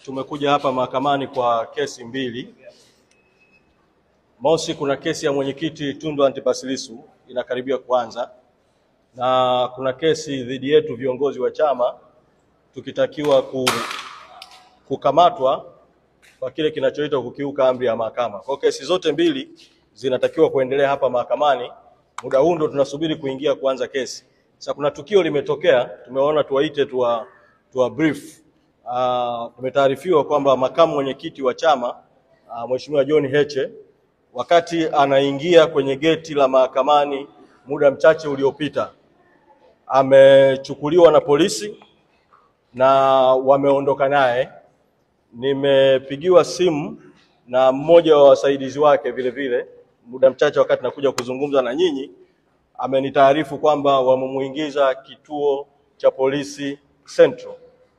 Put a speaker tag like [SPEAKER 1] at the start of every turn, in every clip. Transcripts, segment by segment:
[SPEAKER 1] tumekuja hapa mahakamani kwa kesi mbili. Mosi, kuna kesi ya mwenyekiti Tundu Antipas Lissu inakaribia kuanza, na kuna kesi dhidi yetu viongozi wa chama tukitakiwa kukamatwa kwa kile kinachoitwa kukiuka amri ya mahakama. Kwa kesi zote mbili zinatakiwa kuendelea hapa mahakamani. Muda huu ndo tunasubiri kuingia kuanza kesi. Sasa kuna tukio limetokea, tumeona tuwaite tuwa brief. Tumetaarifiwa kwamba makamu mwenyekiti wa chama Mheshimiwa John Heche, wakati anaingia kwenye geti la mahakamani muda mchache uliopita, amechukuliwa na polisi na wameondoka naye. Nimepigiwa simu na mmoja wa wasaidizi wake vile vile muda mchache wakati nakuja kuzungumza na nyinyi, amenitaarifu kwamba wamemuingiza kituo cha polisi Central.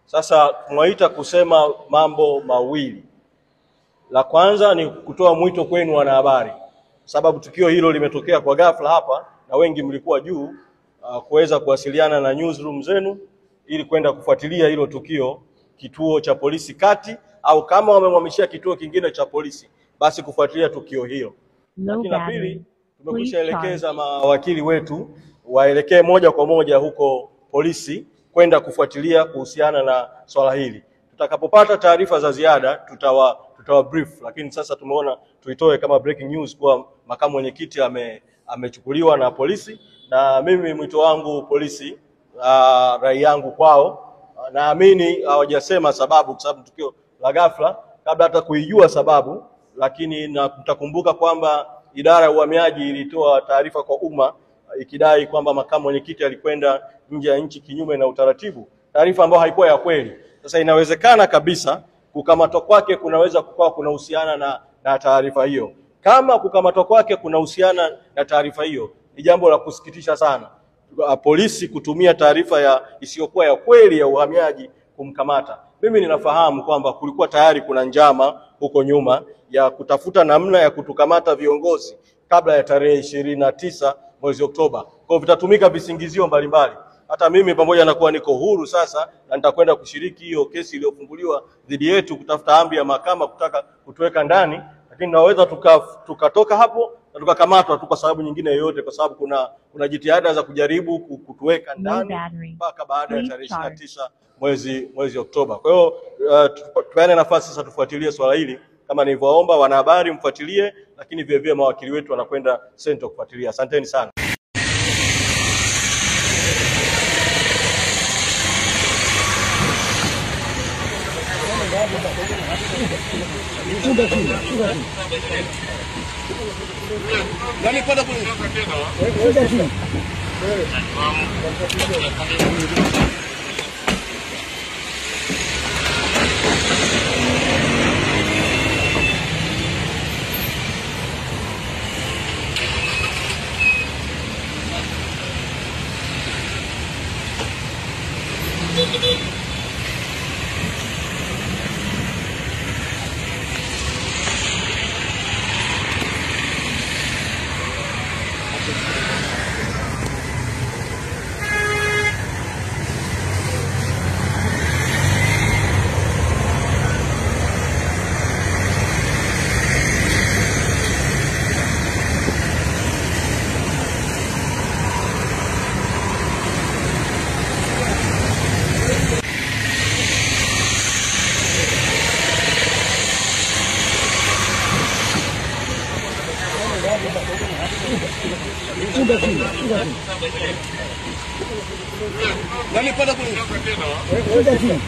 [SPEAKER 1] Sasa tunaita kusema mambo mawili. La kwanza ni kutoa mwito kwenu wanahabari, sababu tukio hilo limetokea kwa ghafla hapa na wengi mlikuwa juu, kuweza kuwasiliana na newsroom zenu ili kwenda kufuatilia hilo tukio kituo cha polisi kati, au kama wamemhamishia kituo kingine cha polisi basi kufuatilia tukio hilo. Lakini la pili, tumekwishaelekeza mawakili wetu waelekee moja kwa moja huko polisi kwenda kufuatilia kuhusiana na swala hili. Tutakapopata taarifa za ziada tutawa brief, lakini sasa tumeona tuitoe kama breaking news kwa makamu mwenyekiti amechukuliwa na polisi. Na mimi mwito wangu polisi, rai yangu kwao, naamini hawajasema sababu kwa sababu tukio la ghafla kabla hata kuijua sababu, lakini na mtakumbuka kwamba idara ya uhamiaji ilitoa taarifa kwa umma ikidai kwamba makamu mwenyekiti alikwenda nje ya nchi kinyume na utaratibu, taarifa ambayo haikuwa ya kweli. Sasa inawezekana kabisa kukamatwa kwake kunaweza kukawa kunahusiana na taarifa hiyo. Kama kukamatwa kwake kunahusiana na taarifa hiyo, ni jambo la kusikitisha sana polisi kutumia taarifa isiyokuwa ya kweli ya uhamiaji kumkamata. Mimi ninafahamu kwamba kulikuwa tayari kuna njama huko nyuma ya kutafuta namna ya kutukamata viongozi kabla ya tarehe 29 mwezi Oktoba. Kwa vitatumika visingizio mbalimbali. Hata mimi pamoja na kuwa niko huru sasa na nitakwenda kushiriki hiyo kesi iliyofunguliwa dhidi yetu kutafuta amri ya mahakama kutaka kutuweka ndani, lakini naweza tukatoka hapo na tukakamatwa tu kwa sababu nyingine yoyote, kwa sababu kuna jitihada za kujaribu kutuweka ndani mpaka baada ya tarehe 29 mwezi Oktoba. Kwa hiyo tupeane nafasi sasa tufuatilie swala hili kama nilivyoomba wanahabari mfuatilie, lakini vile vile mawakili wetu wanakwenda Central kufuatilia. Asanteni sana.
[SPEAKER 2] Nani pada kule? Nani pada kule?